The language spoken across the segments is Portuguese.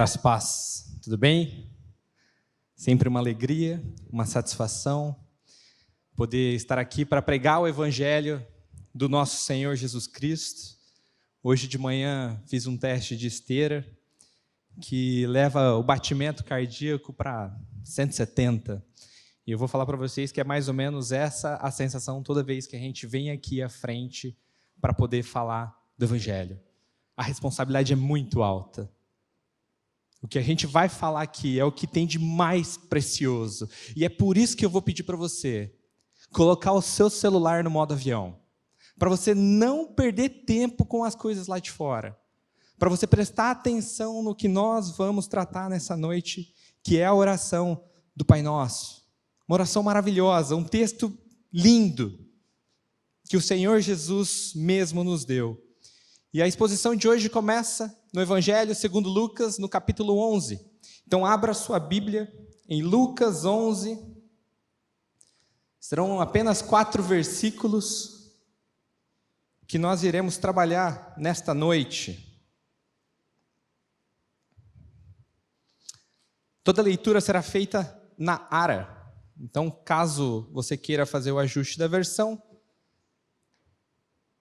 Graça e paz, tudo bem? Sempre uma alegria, uma satisfação poder estar aqui para pregar o Evangelho do nosso Senhor Jesus Cristo. Hoje de manhã fiz um teste de esteira que leva o batimento cardíaco para 170. E eu vou falar para vocês que é mais ou menos essa a sensação toda vez que a gente vem aqui à frente para poder falar do Evangelho. A responsabilidade é muito alta. O que a gente vai falar aqui é o que tem de mais precioso. E é por isso que eu vou pedir para você colocar o seu celular no modo avião. Para você não perder tempo com as coisas lá de fora. Para você prestar atenção no que nós vamos tratar nessa noite, que é a oração do Pai Nosso. Uma oração maravilhosa, um texto lindo, que o Senhor Jesus mesmo nos deu. E a exposição de hoje começa no Evangelho segundo Lucas, no capítulo 11. Então, abra sua Bíblia em Lucas 11. Serão apenas 4 versículos que nós iremos trabalhar nesta noite. Toda leitura será feita na ARA. Então, caso você queira fazer o ajuste da versão,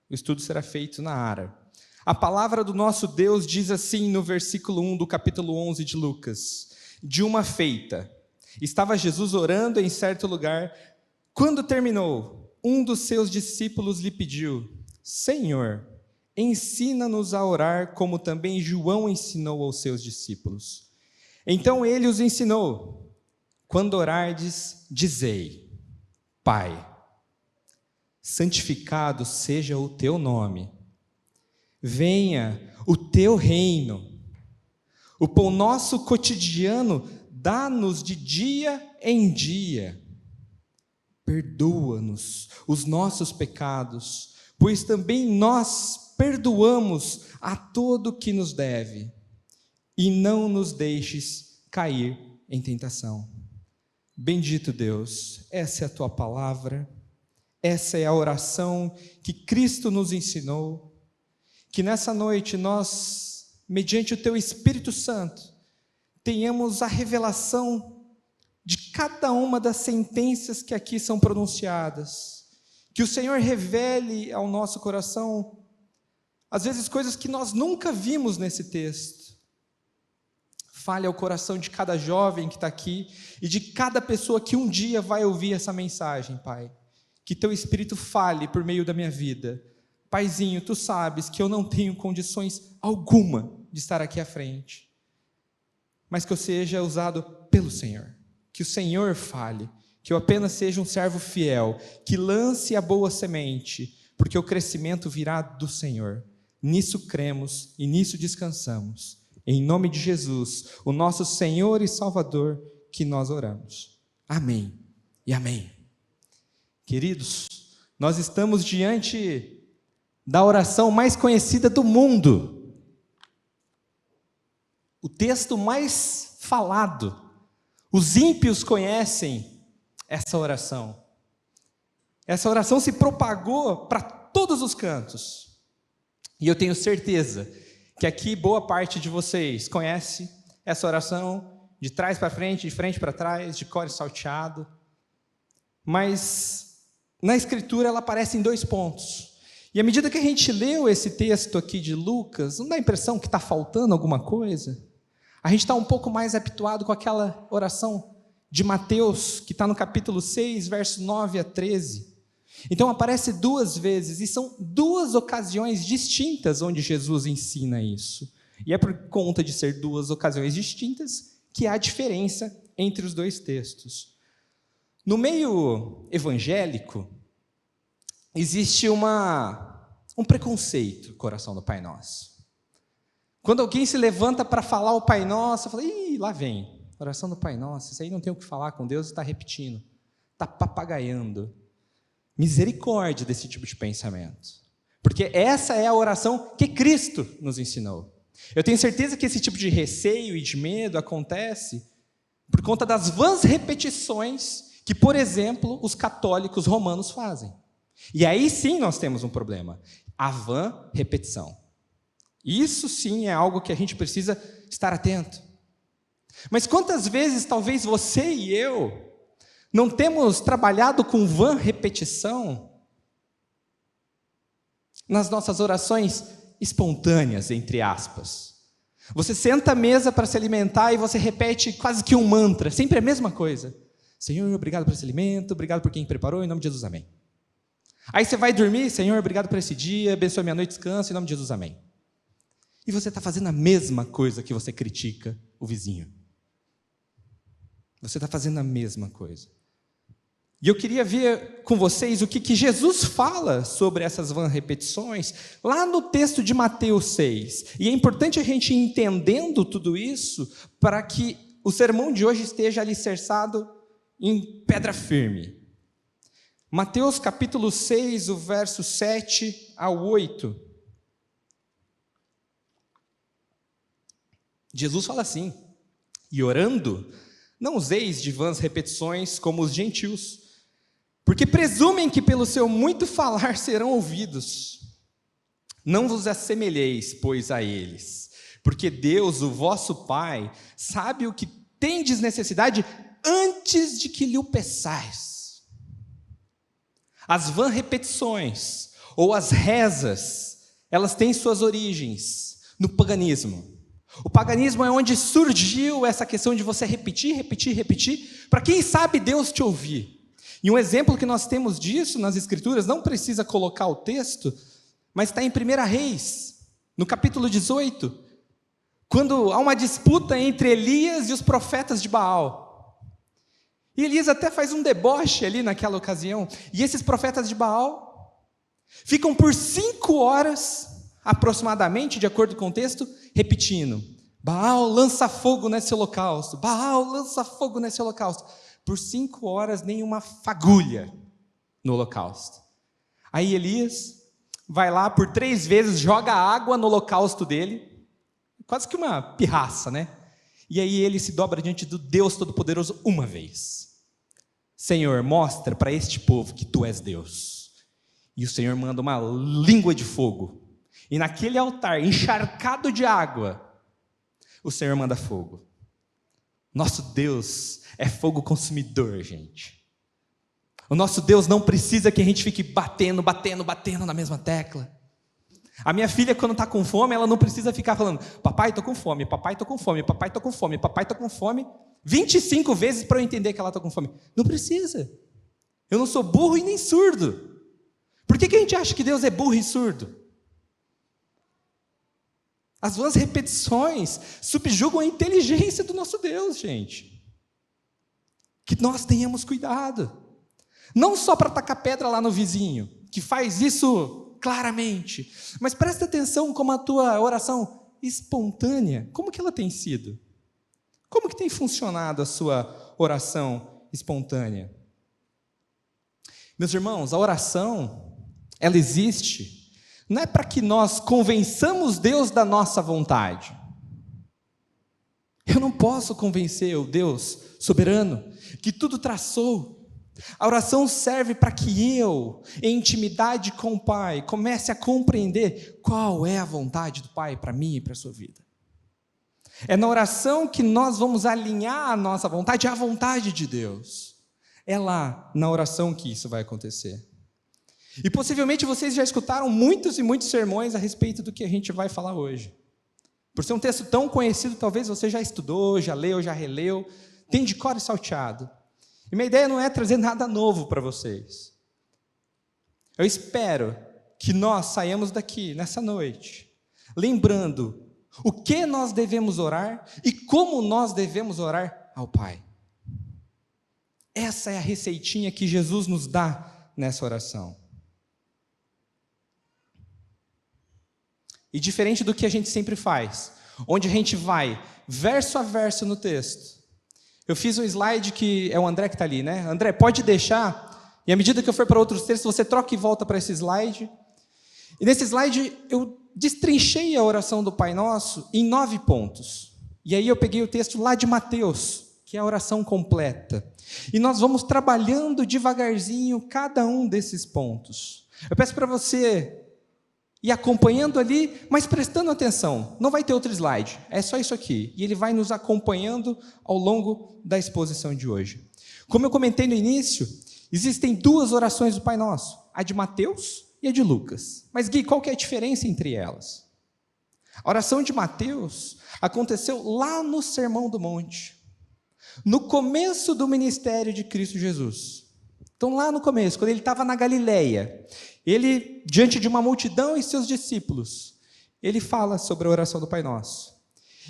o estudo será feito na ARA. A palavra do nosso Deus diz assim no versículo 1 do capítulo 11 de Lucas: de uma feita, estava Jesus orando em certo lugar. Quando terminou, um dos seus discípulos lhe pediu: Senhor, ensina-nos a orar como também João ensinou aos seus discípulos. Então ele os ensinou: quando orardes, dizei: Pai, santificado seja o teu nome. Venha o teu reino. O pão nosso cotidiano dá-nos de dia em dia. Perdoa-nos os nossos pecados, pois também nós perdoamos a todo que nos deve. E não nos deixes cair em tentação. Bendito Deus, essa é a tua palavra, essa é a oração que Cristo nos ensinou. Que nessa noite nós, mediante o teu Espírito Santo, tenhamos a revelação de cada uma das sentenças que aqui são pronunciadas. Que o Senhor revele ao nosso coração, às vezes, coisas que nós nunca vimos nesse texto. Fale ao coração de cada jovem que está aqui e de cada pessoa que um dia vai ouvir essa mensagem, Pai. Que teu Espírito fale por meio da minha vida. Paizinho, tu sabes que eu não tenho condições alguma de estar aqui à frente, mas que eu seja usado pelo Senhor, que o Senhor fale, que eu apenas seja um servo fiel, que lance a boa semente, porque o crescimento virá do Senhor. Nisso cremos e nisso descansamos. Em nome de Jesus, o nosso Senhor e Salvador, que nós oramos. Amém e amém. Queridos, nós estamos diante da oração mais conhecida do mundo. O texto mais falado. Os ímpios conhecem essa oração. Essa oração se propagou para todos os cantos. E eu tenho certeza que aqui boa parte de vocês conhece essa oração de trás para frente, de frente para trás, de cor salteado. Mas na Escritura ela aparece em 2 pontos. E à medida que a gente leu esse texto aqui de Lucas, não dá a impressão que está faltando alguma coisa? A gente está um pouco mais habituado com aquela oração de Mateus, que está no capítulo 6, verso 9 a 13. Então aparece 2 vezes, e são 2 ocasiões distintas onde Jesus ensina isso. E é por conta de ser 2 ocasiões distintas que há diferença entre os 2 textos. No meio evangélico, existe um preconceito no coração do Pai Nosso. Quando alguém se levanta para falar o Pai Nosso, fala: ih, lá vem, oração do Pai Nosso, isso aí não tem o que falar com Deus, está repetindo, está papagaiando. Misericórdia desse tipo de pensamento, porque essa é a oração que Cristo nos ensinou. Eu tenho certeza que esse tipo de receio e de medo acontece por conta das vãs repetições que, por exemplo, os católicos romanos fazem. E aí sim nós temos um problema, a vã repetição. Isso sim é algo que a gente precisa estar atento. Mas quantas vezes talvez você e eu não temos trabalhado com vã repetição nas nossas orações espontâneas, entre aspas. Você senta à mesa para se alimentar e você repete quase que um mantra, sempre a mesma coisa. Senhor, obrigado por esse alimento, obrigado por quem preparou, em nome de Jesus, amém. Aí você vai dormir, Senhor, obrigado por esse dia, abençoe minha noite, descanso, em nome de Jesus, amém. E você está fazendo a mesma coisa que você critica o vizinho. Você está fazendo a mesma coisa. E eu queria ver com vocês o que Jesus fala sobre essas vãs repetições, lá no texto de Mateus 6. E é importante a gente ir entendendo tudo isso, para que o sermão de hoje esteja alicerçado em pedra firme. Mateus capítulo 6, o verso 7 ao 8. Jesus fala assim: e orando, não useis de vãs repetições como os gentios, porque presumem que pelo seu muito falar serão ouvidos. Não vos assemelheis, pois, a eles, porque Deus, o vosso Pai, sabe o que tendes necessidade antes de que lhe o peçais. As vãs repetições, ou as rezas, elas têm suas origens no paganismo. O paganismo é onde surgiu essa questão de você repetir, para quem sabe Deus te ouvir. E um exemplo que nós temos disso nas Escrituras, não precisa colocar o texto, mas está em 1 Reis, no capítulo 18, quando há uma disputa entre Elias e os profetas de Baal. E Elias até faz um deboche ali naquela ocasião, e esses profetas de Baal ficam por 5 horas, aproximadamente, de acordo com o texto, repetindo: Baal, lança fogo nesse holocausto, Baal, lança fogo nesse holocausto. Por 5 horas, nenhuma fagulha no holocausto. Aí Elias vai lá por 3 vezes, joga água no holocausto dele, quase que uma pirraça, né? E aí ele se dobra diante do Deus Todo-Poderoso uma vez. Senhor, mostra para este povo que tu és Deus. E o Senhor manda uma língua de fogo. E naquele altar, encharcado de água, o Senhor manda fogo. Nosso Deus é fogo consumidor, gente. O nosso Deus não precisa que a gente fique batendo na mesma tecla. A minha filha, quando está com fome, ela não precisa ficar falando: papai, estou com fome, papai, estou com fome, papai, estou com fome, papai, estou com fome, 25 vezes para eu entender que ela está com fome. Não precisa. Eu não sou burro e nem surdo. Por que a gente acha que Deus é burro e surdo? As vãs repetições subjugam a inteligência do nosso Deus, gente. Que nós tenhamos cuidado. Não só para tacar pedra lá no vizinho, que faz isso claramente, mas presta atenção como a tua oração espontânea, como que ela tem sido? Como que tem funcionado a sua oração espontânea? Meus irmãos, a oração, ela existe não é para que nós convençamos Deus da nossa vontade. Eu não posso convencer o Deus soberano, que tudo traçou. A oração serve para que eu, em intimidade com o Pai, comece a compreender qual é a vontade do Pai para mim e para a sua vida. É na oração que nós vamos alinhar a nossa vontade à vontade de Deus. É lá, na oração, que isso vai acontecer. E possivelmente vocês já escutaram muitos e muitos sermões a respeito do que a gente vai falar hoje. Por ser um texto tão conhecido, talvez você já estudou, já leu, já releu, tem de cor e salteado. E minha ideia não é trazer nada novo para vocês. Eu espero que nós saiamos daqui, nessa noite, lembrando o que nós devemos orar e como nós devemos orar ao Pai. Essa é a receitinha que Jesus nos dá nessa oração. E diferente do que a gente sempre faz, onde a gente vai verso a verso no texto. Eu fiz um slide que é o André que está ali, né? André, pode deixar, e à medida que eu for para outros textos, você troca e volta para esse slide. E nesse slide eu destrinchei a oração do Pai Nosso em 9 pontos. E aí eu peguei o texto lá de Mateus, que é a oração completa. E nós vamos trabalhando devagarzinho cada um desses pontos. Eu peço para você e acompanhando ali, mas prestando atenção. Não vai ter outro slide, é só isso aqui. E ele vai nos acompanhando ao longo da exposição de hoje. Como eu comentei no início, existem duas orações do Pai Nosso, a de Mateus e a de Lucas. Mas, Gui, qual que é a diferença entre elas? A oração de Mateus aconteceu lá no Sermão do Monte, no começo do ministério de Cristo Jesus. Então, lá no começo, quando ele estava na Galileia, ele, diante de uma multidão e seus discípulos, ele fala sobre a oração do Pai Nosso.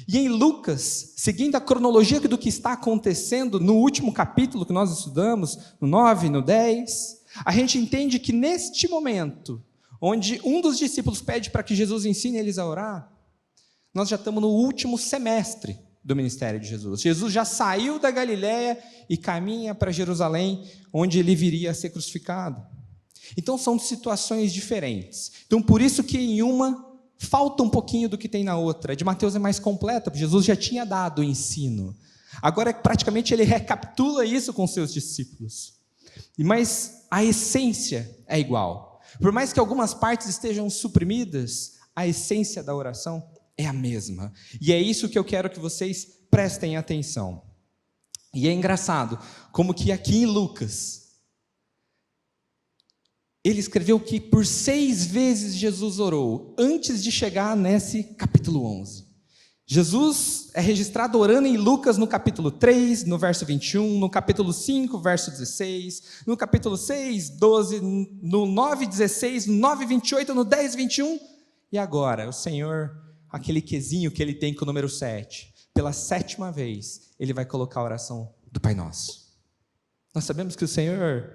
E em Lucas, seguindo a cronologia do que está acontecendo no último capítulo que nós estudamos, no 9, no 10, a gente entende que neste momento, onde um dos discípulos pede para que Jesus ensine eles a orar, nós já estamos no último semestre do ministério de Jesus. Jesus já saiu da Galileia e caminha para Jerusalém, onde ele viria a ser crucificado. Então são situações diferentes. Então por isso que em uma falta um pouquinho do que tem na outra. A de Mateus é mais completa, porque Jesus já tinha dado o ensino. Agora praticamente ele recapitula isso com seus discípulos. Mas a essência é igual. Por mais que algumas partes estejam suprimidas, a essência da oração é a mesma. E é isso que eu quero que vocês prestem atenção. E é engraçado, como que aqui em Lucas, ele escreveu que por 6 vezes Jesus orou, antes de chegar nesse capítulo 11. Jesus é registrado orando em Lucas no capítulo 3, no verso 21, no capítulo 5, verso 16, no capítulo 6, 12, no 9, 16, no 9, 28, no 10, 21. E agora, o Senhor, aquele quezinho que ele tem com o número 7, pela 7ª vez, ele vai colocar a oração do Pai Nosso. Nós sabemos que o Senhor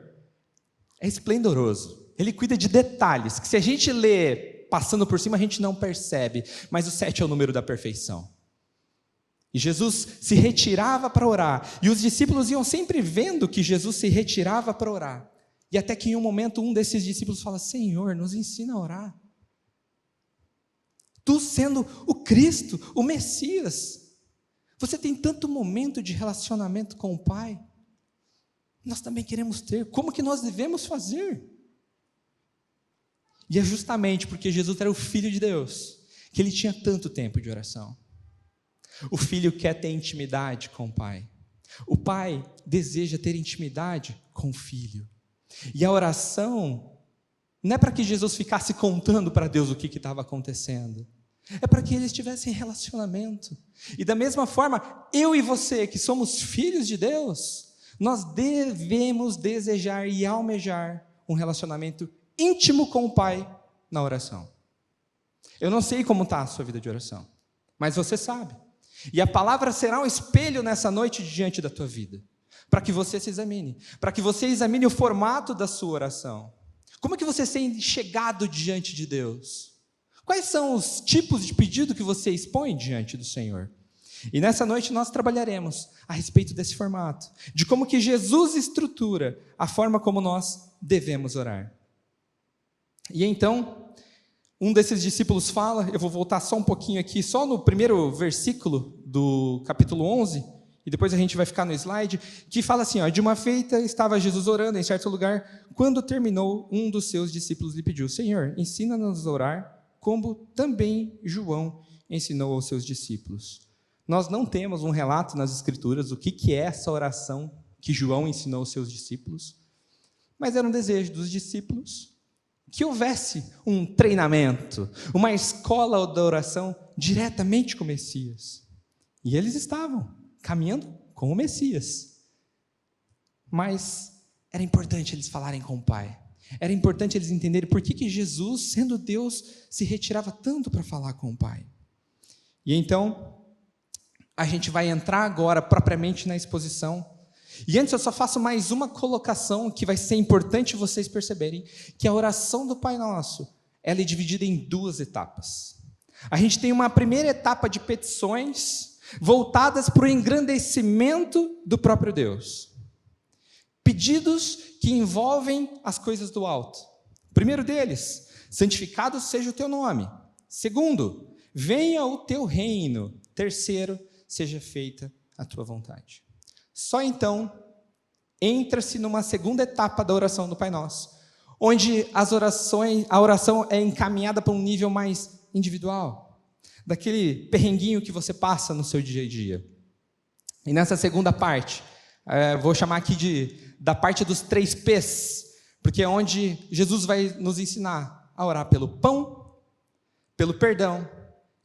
é esplendoroso. Ele cuida de detalhes, que se a gente lê passando por cima, a gente não percebe. Mas o 7 é o número da perfeição. E Jesus se retirava para orar. E os discípulos iam sempre vendo que Jesus se retirava para orar. E até que em um momento, um desses discípulos fala: Senhor, nos ensina a orar. Tu sendo o Cristo, o Messias, você tem tanto momento de relacionamento com o Pai. Nós também queremos ter. Como que nós devemos fazer? E é justamente porque Jesus era o Filho de Deus que ele tinha tanto tempo de oração. O Filho quer ter intimidade com o Pai. O Pai deseja ter intimidade com o Filho. E a oração não é para que Jesus ficasse contando para Deus o que estava acontecendo. É para que eles tivessem relacionamento. E da mesma forma, eu e você, que somos filhos de Deus, nós devemos desejar e almejar um relacionamento íntimo com o Pai na oração. Eu não sei como está a sua vida de oração, mas você sabe. E a palavra será um espelho nessa noite diante da tua vida, para que você se examine, para que você examine o formato da sua oração. Como é que você tem chegado diante de Deus? Quais são os tipos de pedido que você expõe diante do Senhor? E nessa noite nós trabalharemos a respeito desse formato, de como que Jesus estrutura a forma como nós devemos orar. E então, um desses discípulos fala, eu vou voltar só um pouquinho aqui, só no primeiro versículo do capítulo 11, e depois a gente vai ficar no slide, que fala assim, ó, de uma feita estava Jesus orando em certo lugar, quando terminou, um dos seus discípulos lhe pediu: Senhor, ensina-nos a orar, como também João ensinou aos seus discípulos. Nós não temos um relato nas Escrituras do que é essa oração que João ensinou aos seus discípulos, mas era um desejo dos discípulos que houvesse um treinamento, uma escola da oração diretamente com o Messias. E eles estavam caminhando com o Messias. Mas era importante eles falarem com o Pai. Era importante eles entenderem por que Jesus, sendo Deus, se retirava tanto para falar com o Pai. E então, a gente vai entrar agora propriamente na exposição. E antes eu só faço mais uma colocação que vai ser importante vocês perceberem, que a oração do Pai Nosso, ela é dividida em 2 etapas. A gente tem uma primeira etapa de petições voltadas para o engrandecimento do próprio Deus. Pedidos que envolvem as coisas do alto. O primeiro deles, santificado seja o teu nome. Segundo, venha o teu reino. Terceiro, seja feita a tua vontade. Só então, entra-se numa segunda etapa da oração do Pai Nosso, onde a oração é encaminhada para um nível mais individual, daquele perrenguinho que você passa no seu dia a dia. E nessa segunda parte, vou chamar aqui da parte dos 3 P's, porque é onde Jesus vai nos ensinar a orar pelo pão, pelo perdão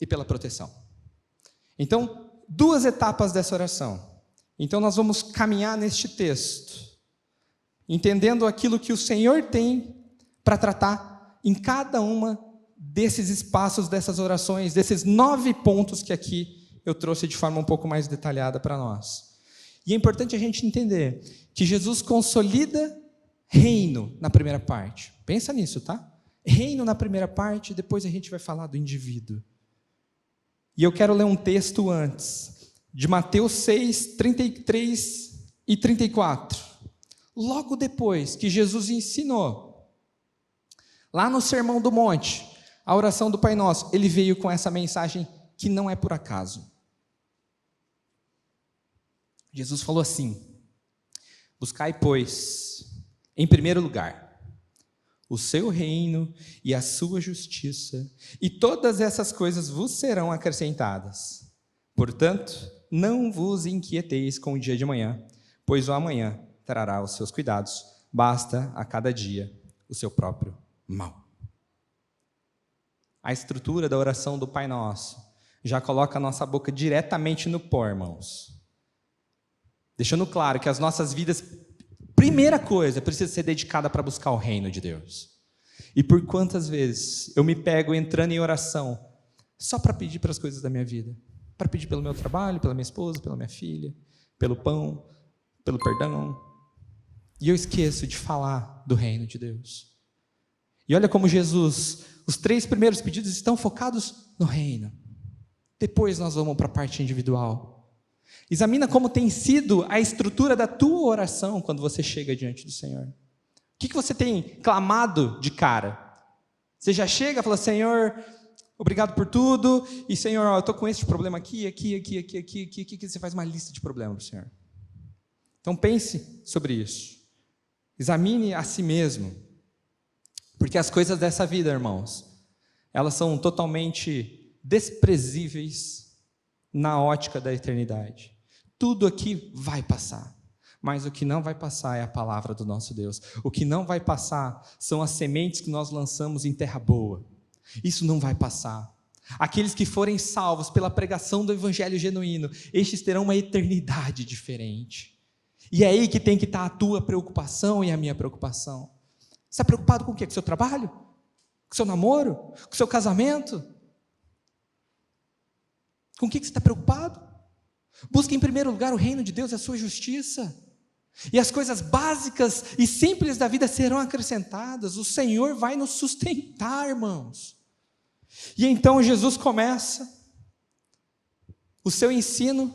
e pela proteção. Então, 2 etapas dessa oração. Então, nós vamos caminhar neste texto, entendendo aquilo que o Senhor tem para tratar em cada uma desses espaços, dessas orações, desses 9 pontos que aqui eu trouxe de forma um pouco mais detalhada para nós. E é importante a gente entender que Jesus consolida reino na primeira parte. Pensa nisso, tá? Reino na primeira parte, depois a gente vai falar do indivíduo. E eu quero ler um texto antes, de Mateus 6, 33 e 34. Logo depois que Jesus ensinou, lá no Sermão do Monte, a oração do Pai Nosso, ele veio com essa mensagem que não é por acaso. Jesus falou assim: buscai, pois, em primeiro lugar, o seu reino e a sua justiça, e todas essas coisas vos serão acrescentadas. Portanto, não vos inquieteis com o dia de amanhã, pois o amanhã trará os seus cuidados, basta a cada dia o seu próprio mal. A estrutura da oração do Pai Nosso já coloca a nossa boca diretamente no pó, irmãos. Deixando claro que as nossas vidas, primeira coisa, precisa ser dedicada para buscar o reino de Deus. E por quantas vezes eu me pego entrando em oração só para pedir para as coisas da minha vida, para pedir pelo meu trabalho, pela minha esposa, pela minha filha, pelo pão, pelo perdão, e eu esqueço de falar do reino de Deus. E olha como Jesus, os 3 primeiros pedidos estão focados no reino. Depois nós vamos para a parte individual. Examina como tem sido a estrutura da tua oração quando você chega diante do Senhor. O que você tem clamado de cara? Você já chega e fala: Senhor, obrigado por tudo, e Senhor, eu estou com esse problema aqui, você faz uma lista de problemas para o Senhor. Então pense sobre isso. Examine a si mesmo. Porque as coisas dessa vida, irmãos, elas são totalmente desprezíveis na ótica da eternidade. Tudo aqui vai passar, mas o que não vai passar é a palavra do nosso Deus. O que não vai passar são as sementes que nós lançamos em terra boa. Isso não vai passar. Aqueles que forem salvos pela pregação do evangelho genuíno, estes terão uma eternidade diferente. E é aí que tem que estar a tua preocupação e a minha preocupação. Você está preocupado com o quê? Com o seu trabalho? Com o seu namoro? Com o seu casamento? Com o que você está preocupado? Busque em primeiro lugar o reino de Deus e a sua justiça. E as coisas básicas e simples da vida serão acrescentadas. O Senhor vai nos sustentar, irmãos. E então Jesus começa o seu ensino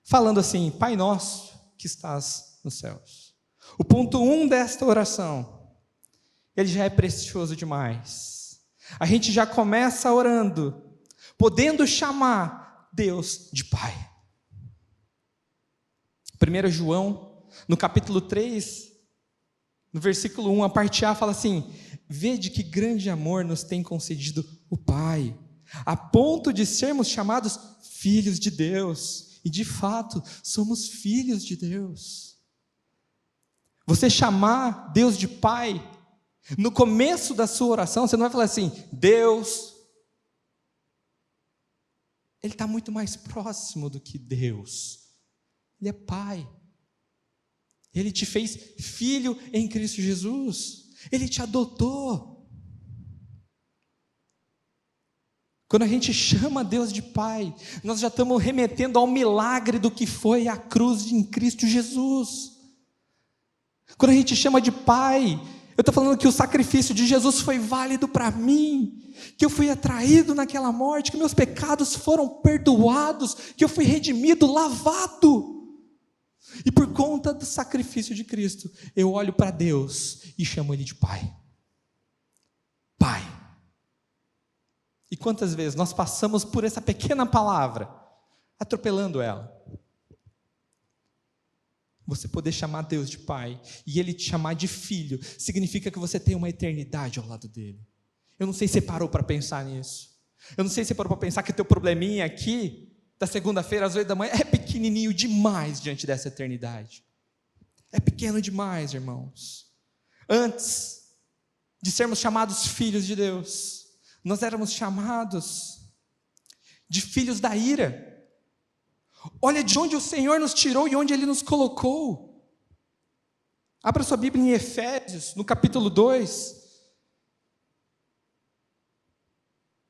falando assim: Pai nosso que estás nos céus. O ponto 1 desta oração, ele já é precioso demais. A gente já começa orando, podendo chamar Deus de Pai. 1 João, no capítulo 3, no versículo 1, a parte A fala assim: vede que grande amor nos tem concedido o Pai, a ponto de sermos chamados filhos de Deus. E de fato, somos filhos de Deus. Você chamar Deus de Pai, no começo da sua oração, você não vai falar assim: Deus. Ele está muito mais próximo do que Deus. Ele é Pai. Ele te fez filho em Cristo Jesus. Ele te adotou. Quando a gente chama Deus de Pai, nós já estamos remetendo ao milagre do que foi a cruz em Cristo Jesus. Quando a gente chama de Pai, eu estou falando que o sacrifício de Jesus foi válido para mim, que eu fui atraído naquela morte, que meus pecados foram perdoados, que eu fui redimido, lavado. E por conta do sacrifício de Cristo, eu olho para Deus e chamo Ele de Pai. Pai. E quantas vezes nós passamos por essa pequena palavra, atropelando ela? Você poder chamar Deus de Pai e Ele te chamar de filho, significa que você tem uma eternidade ao lado dele. Eu não sei se você parou para pensar nisso. Eu não sei se você parou para pensar que o teu probleminha aqui, da segunda-feira às 8 da manhã, é pequenininho demais diante dessa eternidade. É pequeno demais, irmãos. Antes de sermos chamados filhos de Deus, nós éramos chamados de filhos da ira. Olha de onde o Senhor nos tirou e onde Ele nos colocou. Abra sua Bíblia em Efésios, no capítulo 2,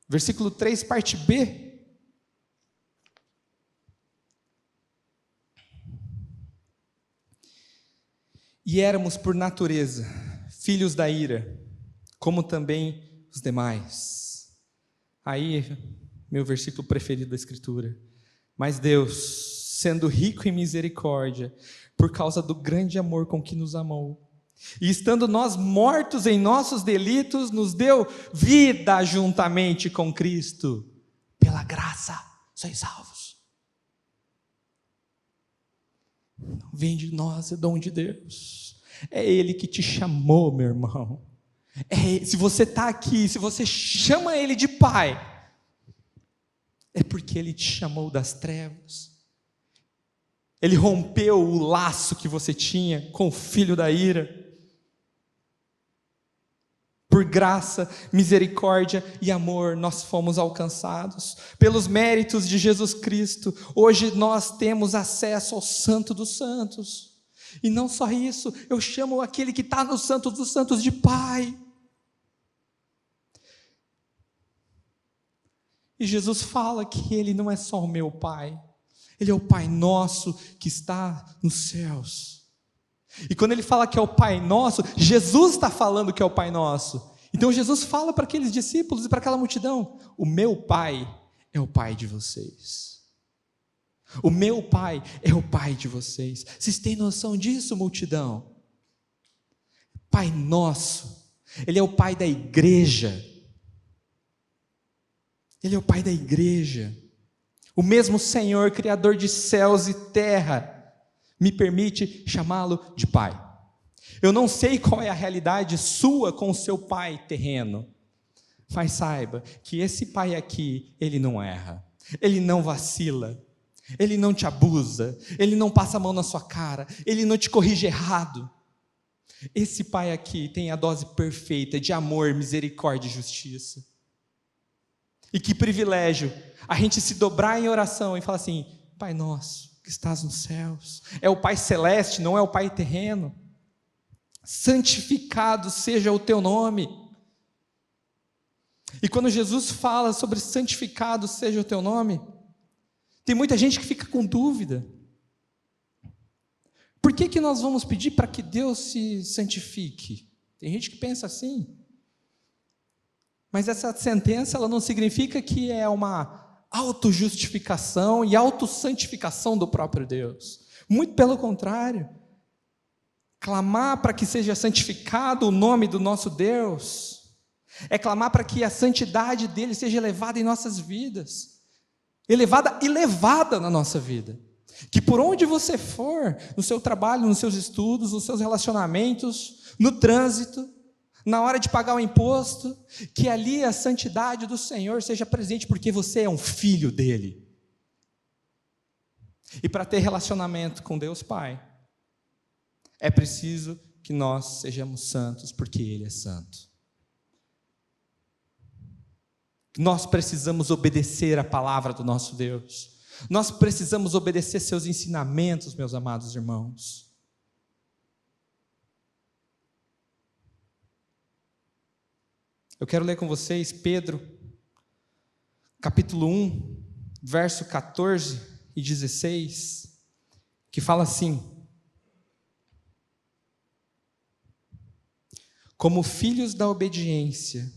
versículo 3, parte B. E éramos por natureza filhos da ira, como também os demais. Aí, meu versículo preferido da Escritura. Mas Deus, sendo rico em misericórdia, por causa do grande amor com que nos amou, e estando nós mortos em nossos delitos, nos deu vida juntamente com Cristo. Pela graça sois salvos. Não vem de nós, é dom de Deus. É Ele que te chamou, meu irmão. Se você está aqui, se você chama Ele de Pai, é porque Ele te chamou das trevas. Ele rompeu o laço que você tinha com o filho da ira. Por graça, misericórdia e amor, nós fomos alcançados. Pelos méritos de Jesus Cristo, hoje nós temos acesso ao Santo dos Santos. E não só isso, eu chamo aquele que está no Santo dos Santos de Pai. E Jesus fala que Ele não é só o meu Pai, Ele é o Pai nosso que está nos céus. E quando Ele fala que é o Pai nosso, Jesus está falando que é o Pai nosso. Então Jesus fala para aqueles discípulos e para aquela multidão: o meu Pai é o Pai de vocês. O meu Pai é o Pai de vocês. Vocês têm noção disso, multidão? Pai nosso, Ele é o Pai da igreja. Ele é o Pai da igreja. O mesmo Senhor, Criador de céus e terra, me permite chamá-lo de Pai. Eu não sei qual é a realidade sua com o seu pai terreno, mas saiba que esse Pai aqui, Ele não erra, Ele não vacila, Ele não te abusa, Ele não passa a mão na sua cara, Ele não te corrige errado. Esse Pai aqui tem a dose perfeita de amor, misericórdia e justiça. E que privilégio a gente se dobrar em oração e falar assim: Pai nosso que estás nos céus. É o Pai celeste, não é o Pai terreno. Santificado seja o teu nome. E quando Jesus fala sobre santificado seja o teu nome, tem muita gente que fica com dúvida. Por que nós vamos pedir para que Deus se santifique? Tem gente que pensa assim. Mas essa sentença, ela não significa que é uma autojustificação e autossantificação do próprio Deus. Muito pelo contrário. Clamar para que seja santificado o nome do nosso Deus é clamar para que a santidade dele seja elevada em nossas vidas. Elevada e levada na nossa vida. Que por onde você for, no seu trabalho, nos seus estudos, nos seus relacionamentos, no trânsito, na hora de pagar o imposto, que ali a santidade do Senhor seja presente, porque você é um filho dele. E para ter relacionamento com Deus Pai, é preciso que nós sejamos santos, porque Ele é santo. Nós precisamos obedecer a palavra do nosso Deus. Nós precisamos obedecer seus ensinamentos, meus amados irmãos. Eu quero ler com vocês Pedro, capítulo 1, verso 14 e 16, que fala assim: como filhos da obediência,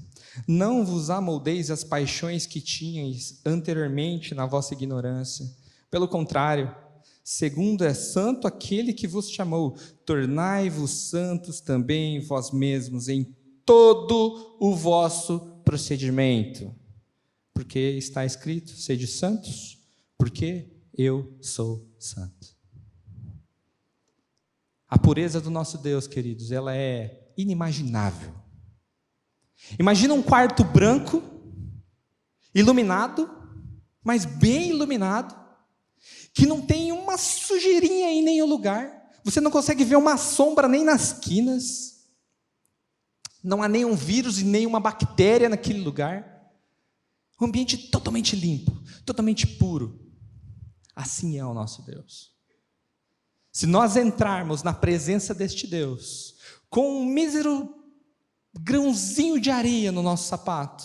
não vos amoldeis as paixões que tinhais anteriormente na vossa ignorância. Pelo contrário, segundo é santo aquele que vos chamou, tornai-vos santos também vós mesmos em todo o vosso procedimento. Porque está escrito: sede santos, porque eu sou santo. pureza do nosso Deus, queridos, ela é inimaginável. Imagina um quarto branco, iluminado, mas bem iluminado, que não tem uma sujeirinha em nenhum lugar. Você não consegue ver uma sombra nem nas quinas. Não há nenhum vírus e nenhuma bactéria naquele lugar. Um ambiente totalmente limpo, totalmente puro. Assim é o nosso Deus. Se nós entrarmos na presença deste Deus, com um mísero grãozinho de areia no nosso sapato,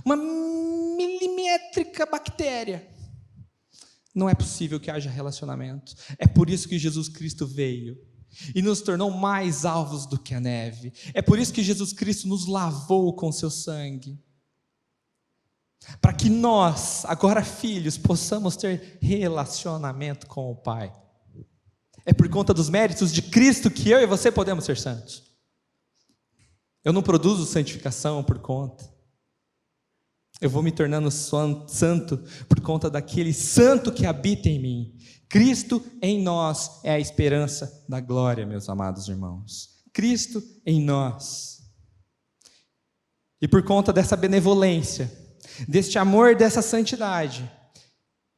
uma milimétrica bactéria, não é possível que haja relacionamento. É por isso que Jesus Cristo veio e nos tornou mais alvos do que a neve. É por isso que Jesus Cristo nos lavou com seu sangue, para que nós, agora filhos, possamos ter relacionamento com o Pai. É por conta dos méritos de Cristo que eu e você podemos ser santos. Eu não produzo santificação por conta. Eu vou me tornando santo por conta daquele santo que habita em mim. Cristo em nós é a esperança da glória, meus amados irmãos. Cristo em nós. E por conta dessa benevolência, deste amor, dessa santidade,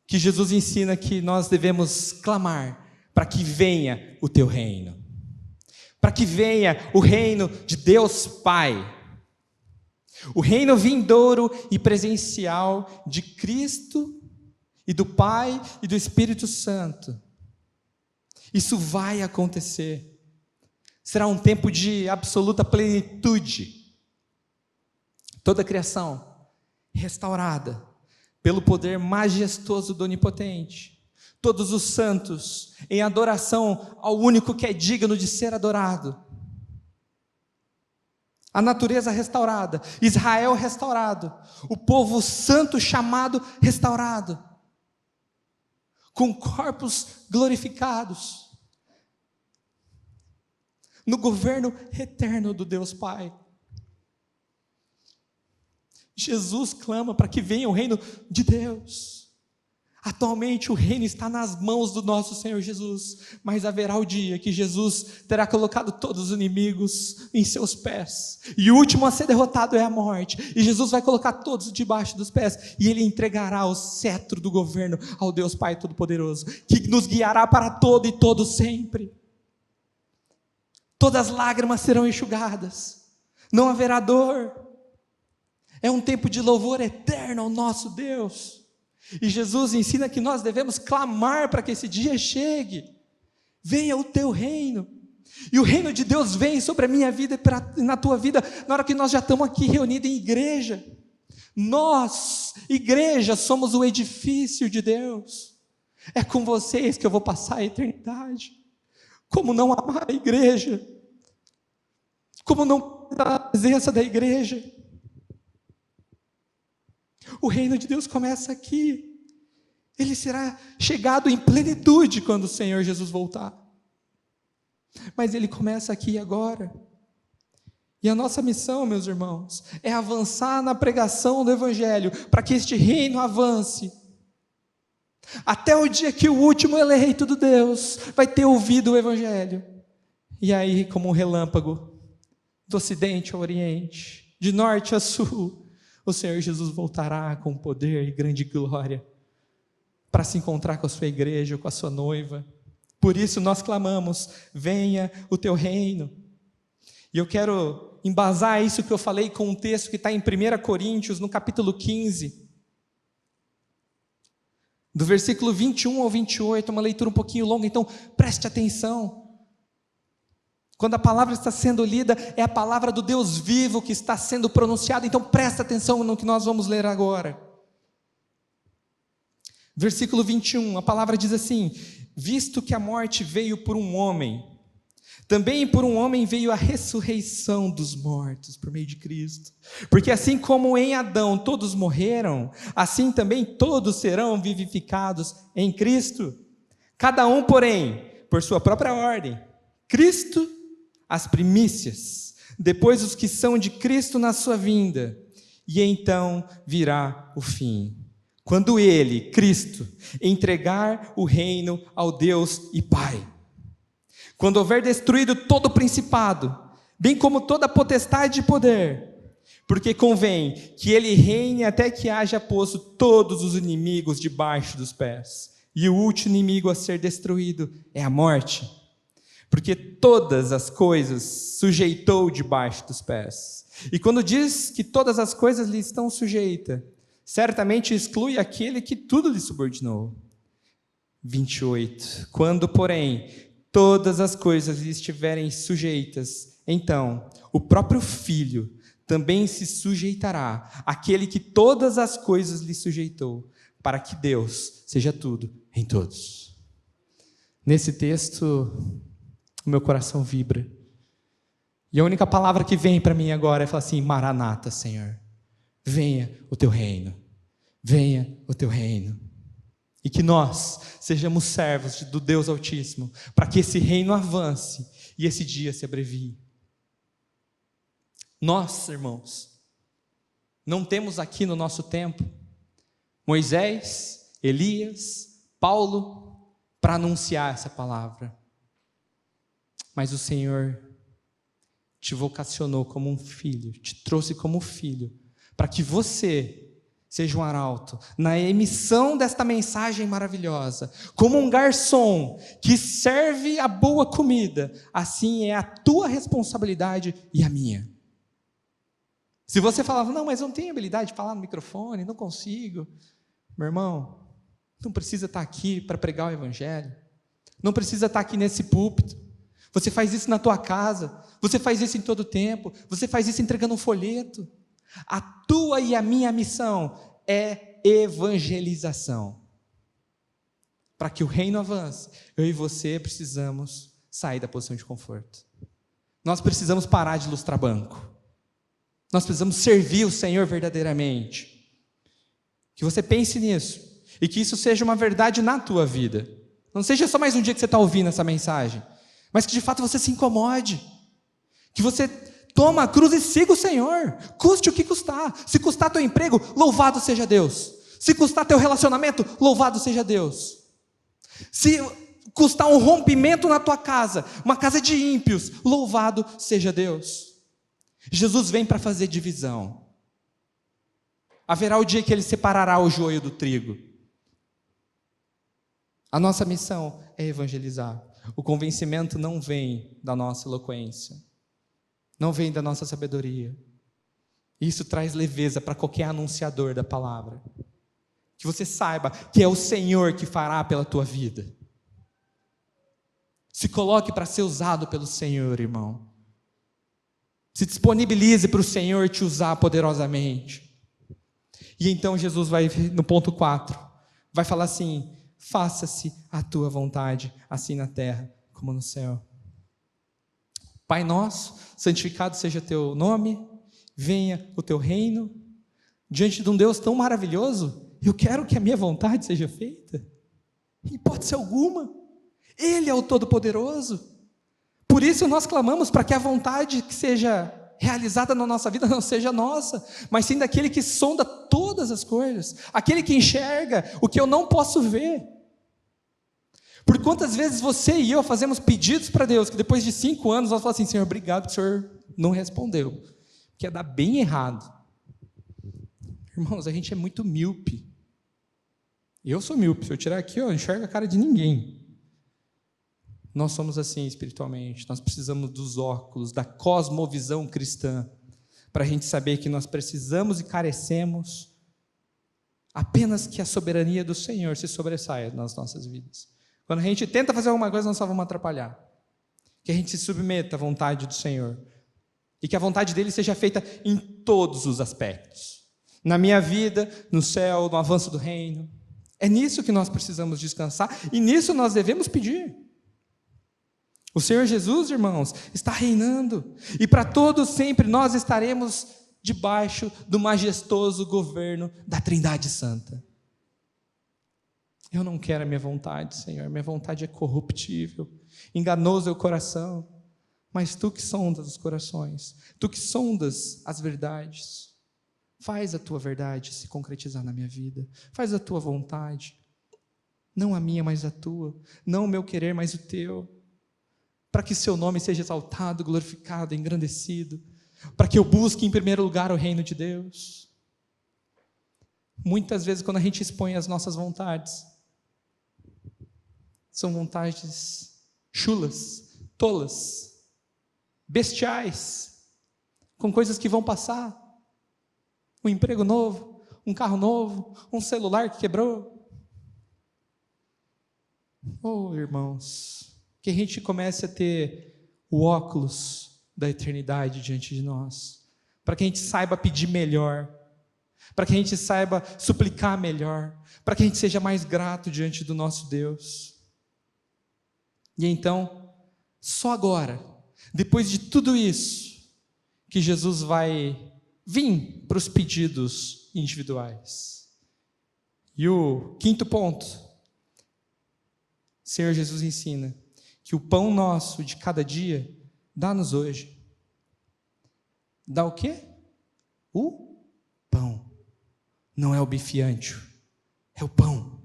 que Jesus ensina que nós devemos clamar para que venha o teu reino. Para que venha o reino de Deus Pai. O reino vindouro e presencial de Cristo e do Pai e do Espírito Santo. Isso vai acontecer. Será um tempo de absoluta plenitude. Toda a criação restaurada pelo poder majestoso do Onipotente. Todos os santos em adoração ao único que é digno de ser adorado. A natureza restaurada, Israel restaurado, o povo santo chamado restaurado, com corpos glorificados, no governo eterno do Deus Pai. Jesus clama para que venha o reino de Deus. Atualmente o reino está nas mãos do nosso Senhor Jesus, mas haverá o dia que Jesus terá colocado todos os inimigos em seus pés, e o último a ser derrotado é a morte, e Jesus vai colocar todos debaixo dos pés, e Ele entregará o cetro do governo ao Deus Pai Todo-Poderoso, que nos guiará para todo e todo sempre. Todas as lágrimas serão enxugadas, não haverá dor, é um tempo de louvor eterno ao nosso Deus. E Jesus ensina que nós devemos clamar para que esse dia chegue. Venha o teu reino. E o reino de Deus vem sobre a minha vida e na tua vida, na hora que nós já estamos aqui reunidos em igreja. Nós, igreja, somos o edifício de Deus. É com vocês que eu vou passar a eternidade. Como não amar a igreja? Como não dar a presença da igreja? O reino de Deus começa aqui. Ele será chegado em plenitude quando o Senhor Jesus voltar. Mas ele começa aqui agora. E a nossa missão, meus irmãos, é avançar na pregação do Evangelho, para que este reino avance. Até o dia que o último eleito de Deus vai ter ouvido o Evangelho. E aí, como um relâmpago, do ocidente ao oriente, de norte a sul, o Senhor Jesus voltará com poder e grande glória para se encontrar com a sua igreja, com a sua noiva. Por isso nós clamamos, venha o teu reino. E eu quero embasar isso que eu falei com um texto que está em 1 Coríntios, no capítulo 15, do versículo 21 ao 28, uma leitura um pouquinho longa, então preste atenção. Quando a palavra está sendo lida, é a palavra do Deus vivo que está sendo pronunciada, então presta atenção no que nós vamos ler agora. Versículo 21, a palavra diz assim: visto que a morte veio por um homem, também por um homem veio a ressurreição dos mortos, por meio de Cristo. Porque assim como em Adão todos morreram, assim também todos serão vivificados em Cristo. Cada um, porém, por sua própria ordem. Cristo, as primícias, depois os que são de Cristo na sua vinda, e então virá o fim, quando Ele, Cristo, entregar o reino ao Deus e Pai. Quando houver destruído todo o principado, bem como toda a potestade e poder, porque convém que ele reine até que haja posto todos os inimigos debaixo dos pés. E o último inimigo a ser destruído é a morte, porque todas as coisas sujeitou debaixo dos pés. E quando diz que todas as coisas lhe estão sujeitas, certamente exclui aquele que tudo lhe subordinou. 28. Quando, porém, todas as coisas lhe estiverem sujeitas, então o próprio Filho também se sujeitará àquele que todas as coisas lhe sujeitou, para que Deus seja tudo em todos. Nesse texto, o meu coração vibra. E a única palavra que vem para mim agora é falar assim: Maranata, Senhor. Venha o teu reino. Venha o teu reino. E que nós sejamos servos do Deus Altíssimo, para que esse reino avance e esse dia se abrevie. Nós, irmãos, não temos aqui no nosso tempo Moisés, Elias, Paulo, para anunciar essa palavra. Mas o Senhor te vocacionou como um filho, te trouxe como filho, para que você seja um arauto na emissão desta mensagem maravilhosa, como um garçom que serve a boa comida. Assim é a tua responsabilidade e a minha. Se você falava: não, mas eu não tenho habilidade de falar no microfone, não consigo. Meu irmão, não precisa estar aqui para pregar o evangelho, não precisa estar aqui nesse púlpito. Você faz isso na tua casa, você faz isso em todo tempo, você faz isso entregando um folheto. A tua e a minha missão é evangelização. Para que o reino avance, eu e você precisamos sair da posição de conforto. Nós precisamos parar de lustrar banco. Nós precisamos servir o Senhor verdadeiramente. Que você pense nisso, e que isso seja uma verdade na tua vida. Não seja só mais um dia que você está ouvindo essa mensagem, mas que de fato você se incomode, que você toma a cruz e siga o Senhor, custe o que custar. Se custar teu emprego, louvado seja Deus. Se custar teu relacionamento, louvado seja Deus. Se custar um rompimento na tua casa, uma casa de ímpios, louvado seja Deus. Jesus vem para fazer divisão. Haverá o dia que ele separará o joio do trigo. A nossa missão é evangelizar. O convencimento não vem da nossa eloquência, não vem da nossa sabedoria. Isso traz leveza para qualquer anunciador da palavra. Que você saiba que é o Senhor que fará pela tua vida. Se coloque para ser usado pelo Senhor, irmão. Se disponibilize para o Senhor te usar poderosamente. E então Jesus vai, no ponto 4, vai falar assim: faça-se a tua vontade, assim na terra como no céu. Pai nosso, santificado seja teu nome, venha o teu reino. Diante de um Deus tão maravilhoso, eu quero que a minha vontade seja feita, em hipótese alguma. Ele é o Todo-Poderoso. Por isso nós clamamos para que a vontade que seja realizada na nossa vida não seja nossa, mas sim daquele que sonda todas as coisas, aquele que enxerga o que eu não posso ver. Por quantas vezes você e eu fazemos pedidos para Deus, que depois de 5 anos nós falamos assim: Senhor, obrigado que o Senhor não respondeu, que ia dar bem errado. Irmãos, a gente é muito míope. Eu sou míope, se eu tirar aqui, eu enxergo a cara de ninguém. Nós somos assim espiritualmente, nós precisamos dos óculos, da cosmovisão cristã, para a gente saber que nós precisamos e carecemos apenas que a soberania do Senhor se sobressaia nas nossas vidas. Quando a gente tenta fazer alguma coisa, nós só vamos atrapalhar. Que a gente se submeta à vontade do Senhor, e que a vontade dele seja feita em todos os aspectos, na minha vida, no céu, no avanço do reino. É nisso que nós precisamos descansar, e nisso nós devemos pedir. O Senhor Jesus, irmãos, está reinando, e para todos sempre nós estaremos debaixo do majestoso governo da Trindade Santa. Eu não quero a minha vontade, Senhor, minha vontade é corruptível, enganoso é o coração, mas Tu que sondas os corações, Tu que sondas as verdades, faz a Tua verdade se concretizar na minha vida, faz a Tua vontade, não a minha, mas a Tua, não o meu querer, mas o Teu. para que seu nome seja exaltado, glorificado, engrandecido, para que eu busque em primeiro lugar o reino de Deus. Muitas vezes, quando a gente expõe as nossas vontades, são vontades chulas, tolas, bestiais, com coisas que vão passar. Um emprego novo, um carro novo, um celular que quebrou. Oh, irmãos, que a gente comece a ter o óculos da eternidade diante de nós, para que a gente saiba pedir melhor, para que a gente saiba suplicar melhor, para que a gente seja mais grato diante do nosso Deus. E então, só agora, depois de tudo isso, que Jesus vai vir para os pedidos individuais. E o quinto ponto, o Senhor Jesus ensina que o pão nosso de cada dia, dá-nos hoje. Dá o quê? O pão. Não é o bife ancho, é o pão.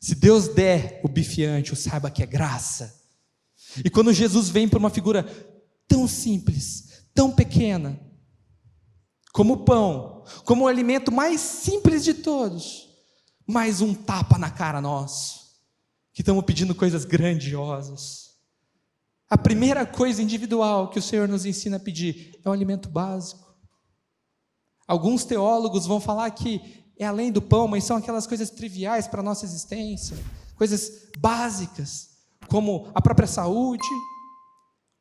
Se Deus der o bife ancho, saiba que é graça. E quando Jesus vem para uma figura tão simples, tão pequena, como o pão, como o alimento mais simples de todos, mais um tapa na cara nosso, que estamos pedindo coisas grandiosas. A primeira coisa individual que o Senhor nos ensina a pedir é o alimento básico. Alguns teólogos vão falar que é além do pão, mas são aquelas coisas triviais para a nossa existência, coisas básicas, como a própria saúde,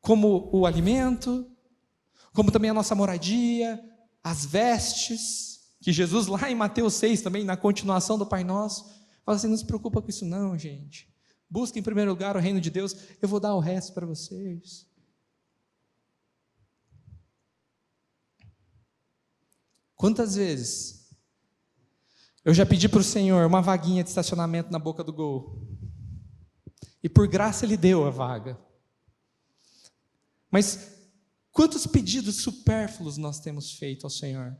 como o alimento, como também a nossa moradia, as vestes, que Jesus lá em Mateus 6 também, na continuação do Pai Nosso, fala assim, não se preocupa com isso não, gente. Busca em primeiro lugar o reino de Deus, eu vou dar o resto para vocês. Quantas vezes eu já pedi para o Senhor uma vaguinha de estacionamento na boca do Gol, e por graça Ele deu a vaga. Mas quantos pedidos supérfluos nós temos feito ao Senhor?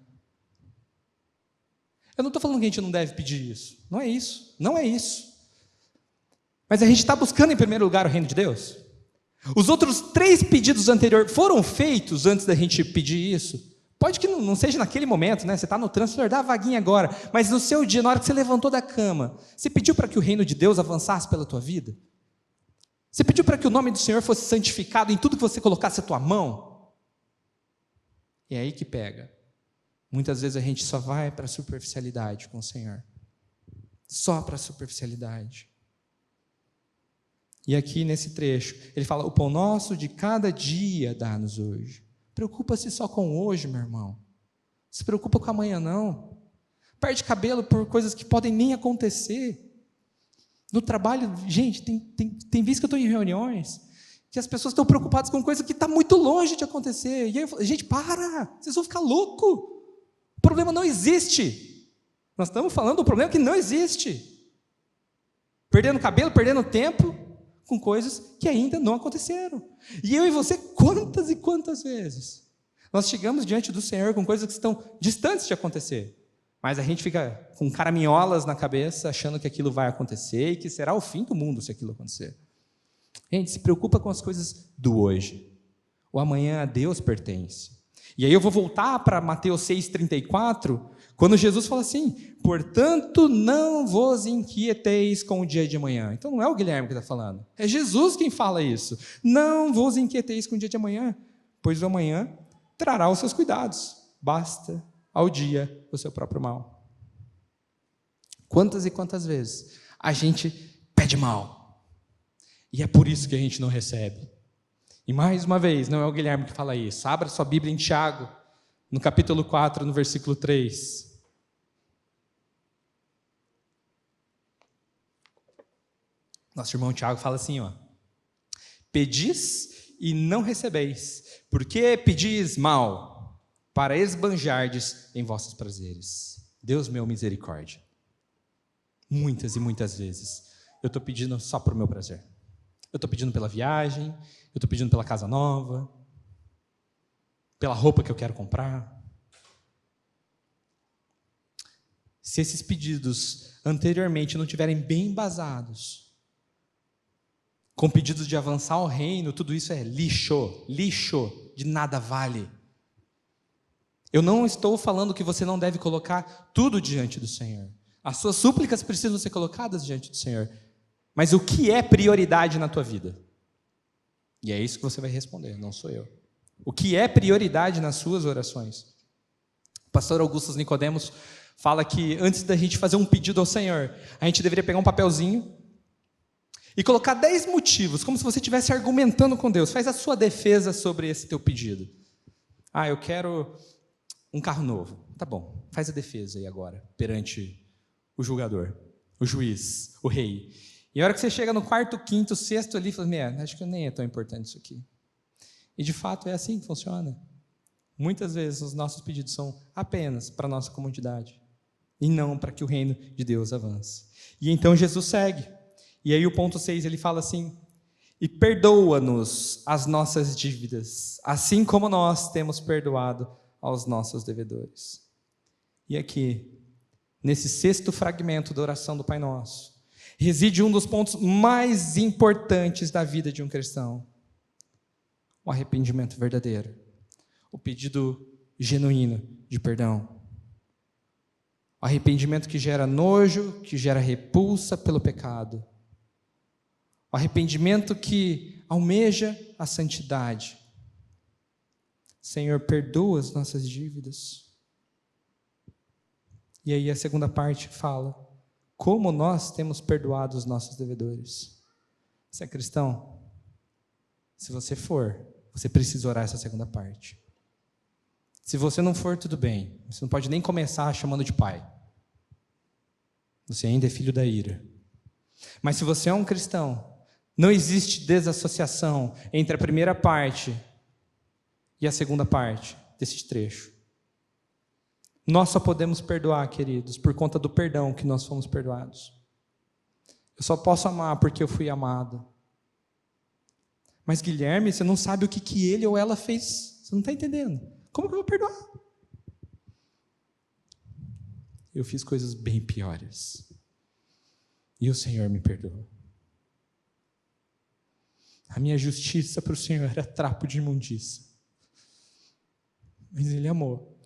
Eu não estou falando que a gente não deve pedir isso. Não é isso. Não é isso. Mas a gente está buscando em primeiro lugar o reino de Deus? Os outros 3 pedidos anteriores foram feitos antes da gente pedir isso? Pode que não seja naquele momento, né? Você está no trânsito, dá a vaguinha agora. Mas no seu dia, na hora que você levantou da cama, você pediu para que o reino de Deus avançasse pela tua vida? Você pediu para que o nome do Senhor fosse santificado em tudo que você colocasse a tua mão? É aí que pega. Muitas vezes a gente só vai para a superficialidade com o Senhor. Só para a superficialidade. E aqui nesse trecho, ele fala, o pão nosso de cada dia dá-nos hoje. Preocupa-se só com hoje, meu irmão. Se preocupa com amanhã, não. Perde cabelo por coisas que podem nem acontecer. No trabalho, gente, tem vezes que eu estou em reuniões que as pessoas estão preocupadas com coisa que está muito longe de acontecer. E aí eu falo, gente, para, vocês vão ficar loucos. O problema não existe. Nós estamos falando do problema que não existe. Perdendo cabelo, perdendo tempo com coisas que ainda não aconteceram. E eu e você, quantas e quantas vezes nós chegamos diante do Senhor com coisas que estão distantes de acontecer. Mas a gente fica com caraminholas na cabeça, achando que aquilo vai acontecer e que será o fim do mundo se aquilo acontecer. Gente, se preocupa com as coisas do hoje. O amanhã a Deus pertence. E aí eu vou voltar para Mateus 6,34, quando Jesus fala assim, portanto não vos inquieteis com o dia de amanhã. Então não é o Guilherme que está falando, é Jesus quem fala isso. Não vos inquieteis com o dia de amanhã, pois o amanhã trará os seus cuidados. Basta ao dia o seu próprio mal. Quantas e quantas vezes a gente pede mal, e é por isso que a gente não recebe. E mais uma vez, não é o Guilherme que fala isso. Abra sua Bíblia em Tiago, no capítulo 4, no versículo 3. Nosso irmão Tiago fala assim, ó, pedis e não recebeis, porque pedis mal, para esbanjardes em vossos prazeres. Deus meu, misericórdia. Muitas e muitas vezes eu estou pedindo só para o meu prazer. Eu estou pedindo pela viagem, eu estou pedindo pela casa nova, pela roupa que eu quero comprar. Se esses pedidos anteriormente não estiverem bem embasados, com pedidos de avançar ao reino, tudo isso é lixo, de nada vale. Eu não estou falando que você não deve colocar tudo diante do Senhor. As suas súplicas precisam ser colocadas diante do Senhor. Mas o que é prioridade na tua vida? E é isso que você vai responder, não sou eu. O que é prioridade nas suas orações? O pastor Augusto Nicodemos fala que antes da gente fazer um pedido ao Senhor, a gente deveria pegar um papelzinho e colocar 10 motivos, como se você estivesse argumentando com Deus. Faz a sua defesa sobre esse teu pedido. Eu quero um carro novo. Tá bom, faz a defesa aí agora, perante o julgador, o juiz, o rei. E a hora que você chega no quarto, quinto, sexto ali, fala, acho que nem é tão importante isso aqui. E de fato é assim que funciona. Muitas vezes os nossos pedidos são apenas para a nossa comodidade e não para que o reino de Deus avance. E então Jesus segue. E aí o ponto 6, ele fala assim, e perdoa-nos as nossas dívidas, assim como nós temos perdoado aos nossos devedores. E aqui, nesse 6º fragmento da oração do Pai Nosso, reside um dos pontos mais importantes da vida de um cristão: o arrependimento verdadeiro, o pedido genuíno de perdão. O arrependimento que gera nojo, que gera repulsa pelo pecado. O arrependimento que almeja a santidade. Senhor, perdoa as nossas dívidas. E aí a segunda parte fala, como nós temos perdoado os nossos devedores. Você é cristão? Se você for, você precisa orar essa segunda parte. Se você não for, tudo bem. Você não pode nem começar chamando de pai. Você ainda é filho da ira. Mas se você é um cristão, não existe desassociação entre a primeira parte e a segunda parte desse trecho. Nós só podemos perdoar, queridos, por conta do perdão que nós fomos perdoados. Eu só posso amar porque eu fui amado. Mas Guilherme, você não sabe o que ele ou ela fez. Você não está entendendo. Como que eu vou perdoar? Eu fiz coisas bem piores. E o Senhor me perdoou. A minha justiça para o Senhor era trapo de imundícia. Mas Ele amou.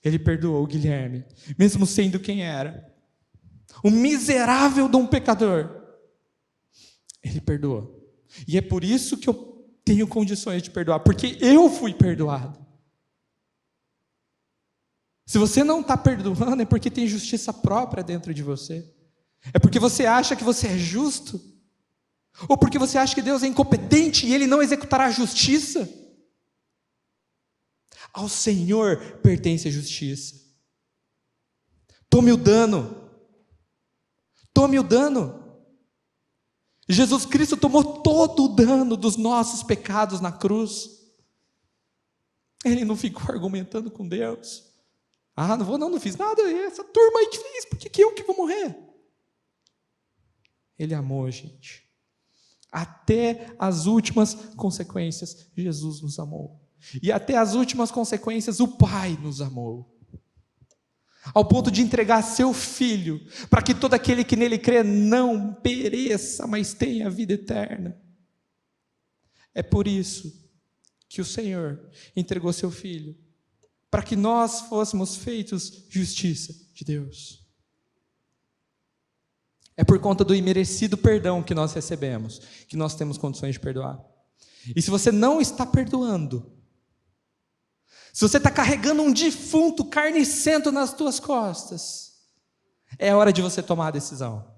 Ele perdoou o Guilherme, mesmo sendo quem era. O miserável de um pecador. Ele perdoou. E é por isso que eu tenho condições de perdoar, porque eu fui perdoado. Se você não está perdoando, é porque tem justiça própria dentro de você. É porque você acha que você é justo. Ou porque você acha que Deus é incompetente e Ele não executará a justiça. Ao Senhor pertence a justiça. Tome o dano. Tome o dano. Jesus Cristo tomou todo o dano dos nossos pecados na cruz. Ele não ficou argumentando com Deus. Não fiz nada, essa turma aí que fez, por que eu que vou morrer? Ele amou a gente. Até as últimas consequências, Jesus nos amou. E até as últimas consequências, o Pai nos amou. Ao ponto de entregar seu Filho, para que todo aquele que nele crê não pereça, mas tenha a vida eterna. É por isso que o Senhor entregou seu Filho, para que nós fôssemos feitos justiça de Deus. É por conta do imerecido perdão que nós recebemos, que nós temos condições de perdoar. E se você não está perdoando, se você está carregando um defunto carnicento nas tuas costas, é hora de você tomar a decisão.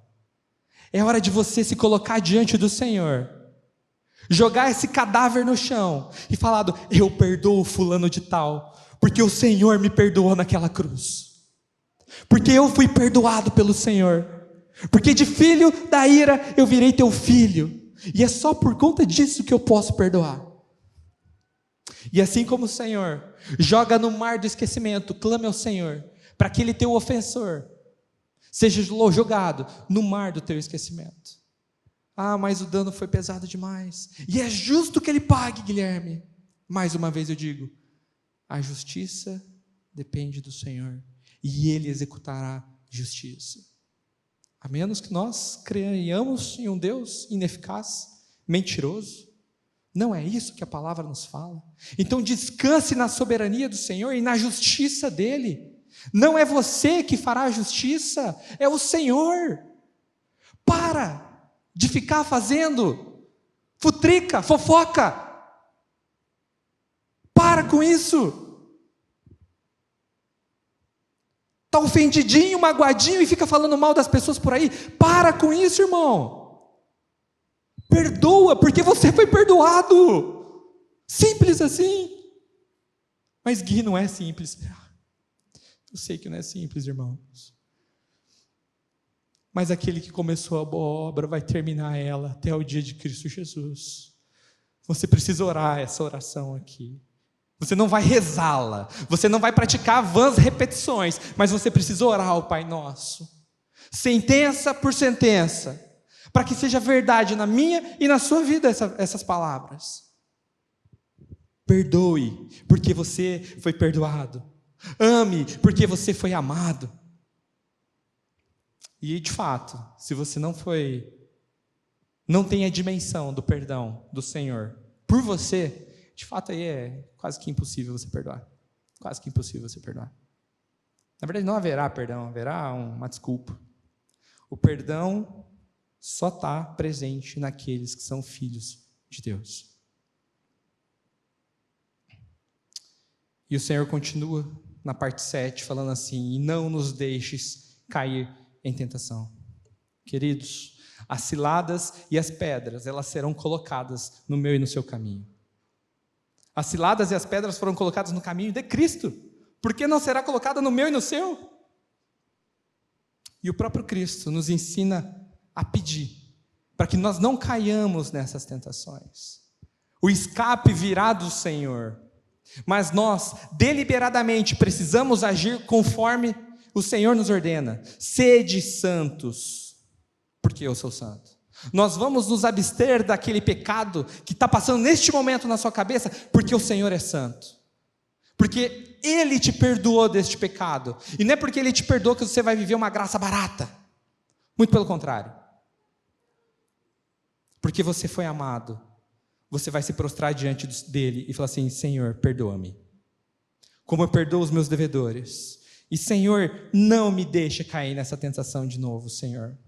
É hora de você se colocar diante do Senhor, jogar esse cadáver no chão e falar, eu perdoo fulano de tal, porque o Senhor me perdoou naquela cruz. Porque eu fui perdoado pelo Senhor. Porque de filho da ira eu virei teu filho. E é só por conta disso que eu posso perdoar. E assim como o Senhor joga no mar do esquecimento, clame ao Senhor, para aquele teu ofensor seja jogado no mar do teu esquecimento. Mas o dano foi pesado demais. E é justo que ele pague, Guilherme. Mais uma vez eu digo, a justiça depende do Senhor. E Ele executará justiça. A menos que nós creiamos em um Deus ineficaz, mentiroso? Não é isso que a palavra nos fala? Então descanse na soberania do Senhor e na justiça dEle. Não é você que fará a justiça, é o Senhor. Para de ficar fazendo futrica, fofoca. Para com isso. Está ofendidinho, magoadinho e fica falando mal das pessoas por aí. Para com isso, irmão. Perdoa, porque você foi perdoado. Simples assim. Mas Gui, não é simples. Eu sei que não é simples, irmãos. Mas aquele que começou a boa obra vai terminar ela até o dia de Cristo Jesus. Você precisa orar essa oração aqui. Você não vai rezá-la, você não vai praticar vãs repetições, mas você precisa orar ao Pai Nosso, sentença por sentença, para que seja verdade na minha e na sua vida essas palavras. Perdoe, porque você foi perdoado. Ame, porque você foi amado. E de fato, se você não tem a dimensão do perdão do Senhor por você, de fato aí é quase que impossível você perdoar. Quase que impossível você perdoar. Na verdade não haverá perdão, haverá uma desculpa. O perdão só está presente naqueles que são filhos de Deus. E o Senhor continua na parte 7 falando assim: e não nos deixes cair em tentação. Queridos, as ciladas e as pedras, elas serão colocadas no meu e no seu caminho. As ciladas e as pedras foram colocadas no caminho de Cristo. Por que não será colocada no meu e no seu? E o próprio Cristo nos ensina a pedir, para que nós não caiamos nessas tentações. O escape virá do Senhor, mas nós deliberadamente precisamos agir conforme o Senhor nos ordena. Sede santos, porque eu sou santo. Nós vamos nos abster daquele pecado que está passando neste momento na sua cabeça, porque o Senhor é santo. Porque Ele te perdoou deste pecado. E não é porque Ele te perdoou que você vai viver uma graça barata. Muito pelo contrário. Porque você foi amado. Você vai se prostrar diante dEle e falar assim: Senhor, perdoa-me. Como eu perdoo os meus devedores. E Senhor, não me deixa cair nessa tentação de novo, Senhor.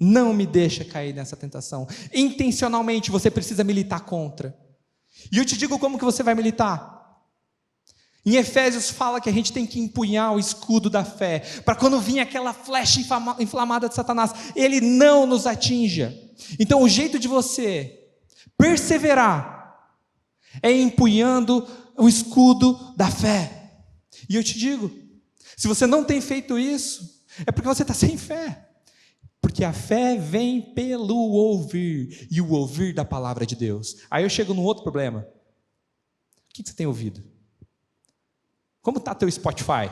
Não me deixa cair nessa tentação. Intencionalmente você precisa militar contra. E eu te digo como que você vai militar. Em Efésios fala que a gente tem que empunhar o escudo da fé, para quando vir aquela flecha inflamada de Satanás, ele não nos atinja. Então o jeito de você perseverar é empunhando o escudo da fé. E eu te digo, se você não tem feito isso, é porque você está sem fé. Porque a fé vem pelo ouvir, e o ouvir da palavra de Deus. Aí eu chego num outro problema. O que você tem ouvido? Como está teu Spotify?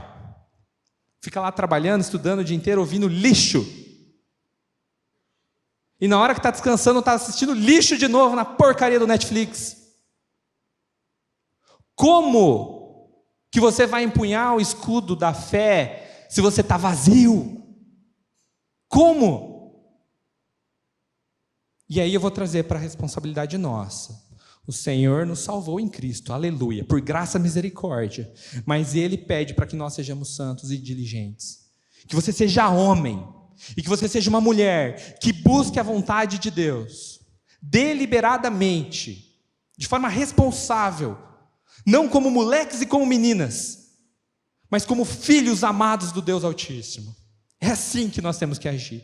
Fica lá trabalhando, estudando o dia inteiro, ouvindo lixo. E na hora que está descansando, está assistindo lixo de novo na porcaria do Netflix. Como que você vai empunhar o escudo da fé se você está vazio? Como? E aí eu vou trazer para a responsabilidade nossa. O Senhor nos salvou em Cristo, aleluia, por graça e misericórdia. Mas Ele pede para que nós sejamos santos e diligentes. Que você seja homem, e que você seja uma mulher, que busque a vontade de Deus, deliberadamente, de forma responsável, não como moleques e como meninas, mas como filhos amados do Deus Altíssimo. É assim que nós temos que agir.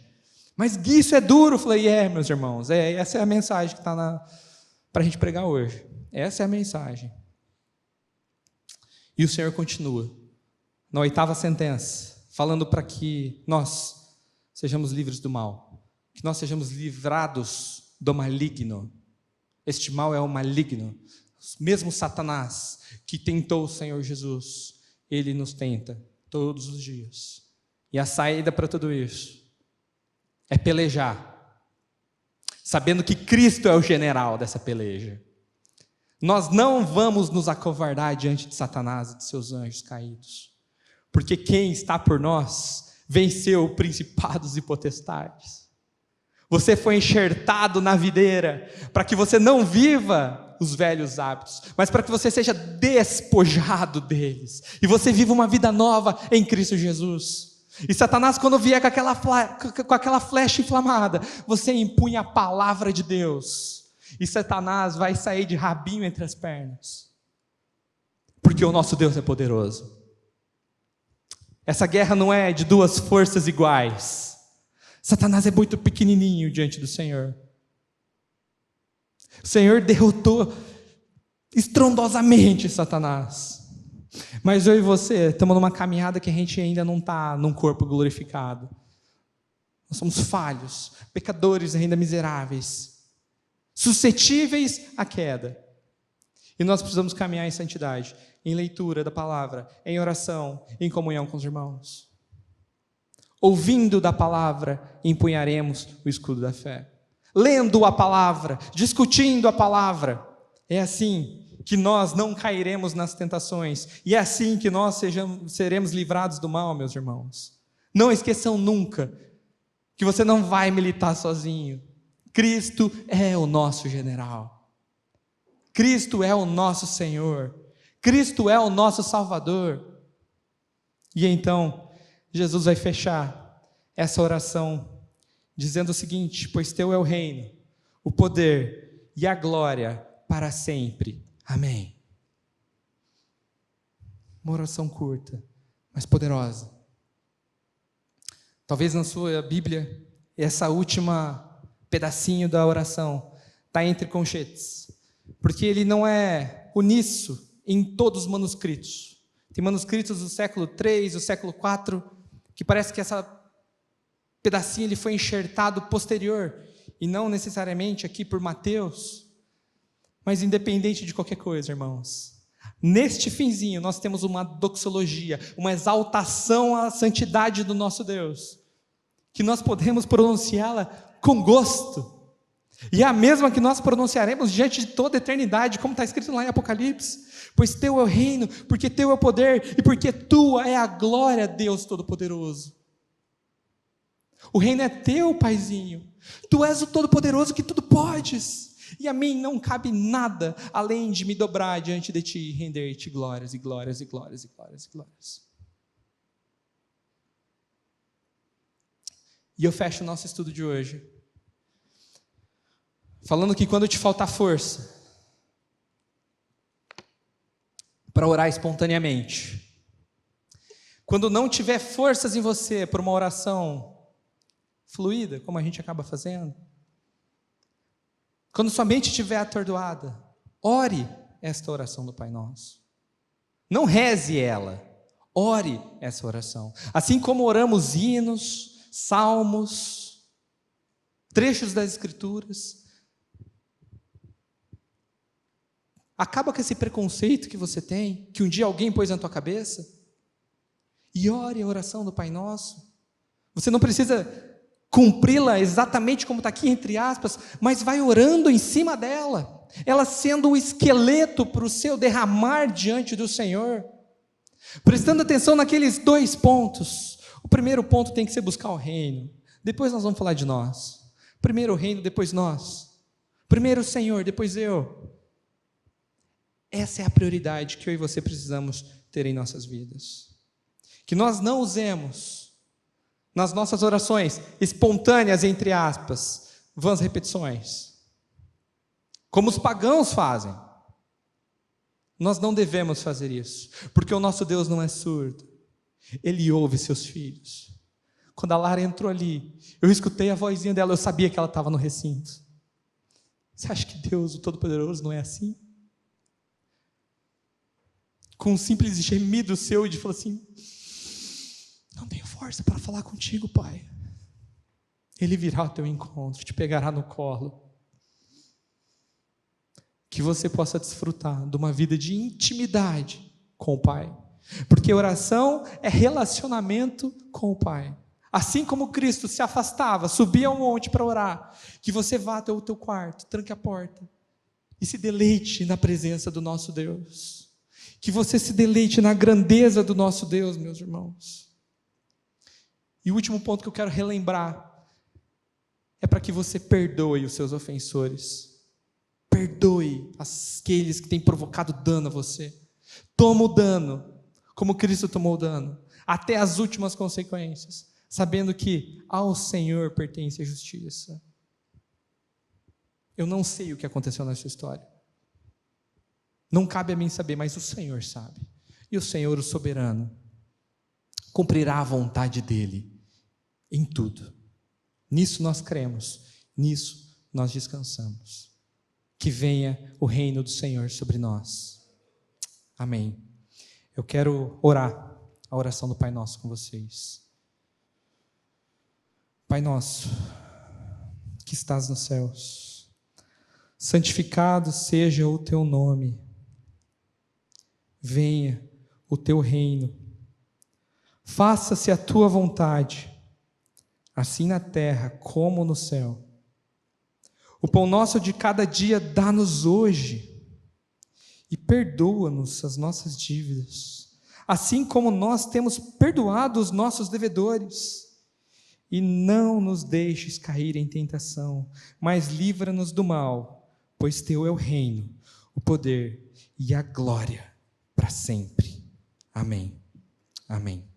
Mas isso é duro. Eu falei, meus irmãos, essa é a mensagem que está para a gente pregar hoje. Essa é a mensagem. E o Senhor continua, na 8ª sentença, falando para que nós sejamos livres do mal, que nós sejamos livrados do maligno. Este mal é o maligno. Mesmo Satanás, que tentou o Senhor Jesus, ele nos tenta todos os dias. E a saída para tudo isso é pelejar, sabendo que Cristo é o general dessa peleja. Nós não vamos nos acovardar diante de Satanás e de seus anjos caídos, porque quem está por nós venceu principados e potestades. Você foi enxertado na videira para que você não viva os velhos hábitos, mas para que você seja despojado deles e você viva uma vida nova em Cristo Jesus. E Satanás, quando vier com aquela flecha inflamada, você empunha a palavra de Deus, e Satanás vai sair de rabinho entre as pernas, porque o nosso Deus é poderoso. Essa guerra não é de duas forças iguais. Satanás é muito pequenininho diante do Senhor. O Senhor derrotou estrondosamente Satanás. Mas eu e você estamos numa caminhada que a gente ainda não está num corpo glorificado. Nós somos falhos, pecadores ainda miseráveis, suscetíveis à queda. E nós precisamos caminhar em santidade, em leitura da palavra, em oração, em comunhão com os irmãos. Ouvindo da palavra, empunharemos o escudo da fé. Lendo a palavra, discutindo a palavra. É assim que nós não cairemos nas tentações. E é assim que nós seremos livrados do mal, meus irmãos. Não esqueçam nunca que você não vai militar sozinho. Cristo é o nosso general. Cristo é o nosso Senhor. Cristo é o nosso Salvador. E então, Jesus vai fechar essa oração dizendo o seguinte: pois teu é o reino, o poder e a glória para sempre. Amém. Uma oração curta, mas poderosa. Talvez na sua Bíblia, essa última pedacinho da oração está entre colchetes, porque ele não é uníssono em todos os manuscritos. Tem manuscritos do século III, do século IV, que parece que essa pedacinho ele foi enxertado posterior, e não necessariamente aqui por Mateus. Mas independente de qualquer coisa, irmãos, neste finzinho nós temos uma doxologia, uma exaltação à santidade do nosso Deus, que nós podemos pronunciá-la com gosto, e é a mesma que nós pronunciaremos diante de toda a eternidade, como está escrito lá em Apocalipse: pois teu é o reino, porque teu é o poder, e porque tua é a glória, Deus Todo-Poderoso. O reino é teu, Paizinho, tu és o Todo-Poderoso que tudo podes, e a mim não cabe nada além de me dobrar diante de ti e render-te glórias e glórias e glórias e glórias e glórias. E eu fecho o nosso estudo de hoje falando que quando te faltar força para orar espontaneamente, quando não tiver forças em você para uma oração fluida, como a gente acaba fazendo, quando sua mente estiver atordoada, ore esta oração do Pai Nosso. Não reze ela, ore essa oração. Assim como oramos hinos, salmos, trechos das Escrituras, acaba com esse preconceito que você tem, que um dia alguém pôs na tua cabeça, e ore a oração do Pai Nosso. Você não precisa cumpri-la exatamente como está aqui, entre aspas, mas vai orando em cima dela, ela sendo o esqueleto para o seu derramar diante do Senhor, prestando atenção naqueles 2 pontos. O primeiro ponto tem que ser buscar o reino, depois nós vamos falar de nós. Primeiro o reino, depois nós. Primeiro o Senhor, depois eu. Essa é a prioridade que eu e você precisamos ter em nossas vidas. Que nós não usemos nas nossas orações espontâneas, entre aspas, vãs repetições, como os pagãos fazem. Nós não devemos fazer isso, porque o nosso Deus não é surdo, Ele ouve seus filhos. Quando a Lara entrou ali, eu escutei a vozinha dela, eu sabia que ela estava no recinto. Você acha que Deus, o Todo-Poderoso, não é assim? Com um simples gemido seu, ele falou assim: não tenho força para falar contigo, Pai. Ele virá ao teu encontro, te pegará no colo. Que você possa desfrutar de uma vida de intimidade com o Pai. Porque oração é relacionamento com o Pai. Assim como Cristo se afastava, subia ao monte para orar, que você vá até o teu quarto, tranque a porta e se deleite na presença do nosso Deus. Que você se deleite na grandeza do nosso Deus, meus irmãos. E o último ponto que eu quero relembrar é para que você perdoe os seus ofensores. Perdoe aqueles que têm provocado dano a você. Toma o dano, como Cristo tomou o dano, até as últimas consequências, sabendo que ao Senhor pertence a justiça. Eu não sei o que aconteceu nessa história. Não cabe a mim saber, mas o Senhor sabe. E o Senhor, o soberano, cumprirá a vontade dEle em tudo. Nisso nós cremos, nisso nós descansamos. Que venha o reino do Senhor sobre nós. Amém. Eu quero orar a oração do Pai Nosso com vocês. Pai nosso, que estás nos céus, santificado seja o teu nome. Venha o teu reino. Faça-se a tua vontade, assim na terra como no céu. O pão nosso de cada dia dá-nos hoje, e perdoa-nos as nossas dívidas, assim como nós temos perdoado os nossos devedores. E não nos deixes cair em tentação, mas livra-nos do mal, pois teu é o reino, o poder e a glória para sempre. Amém. Amém.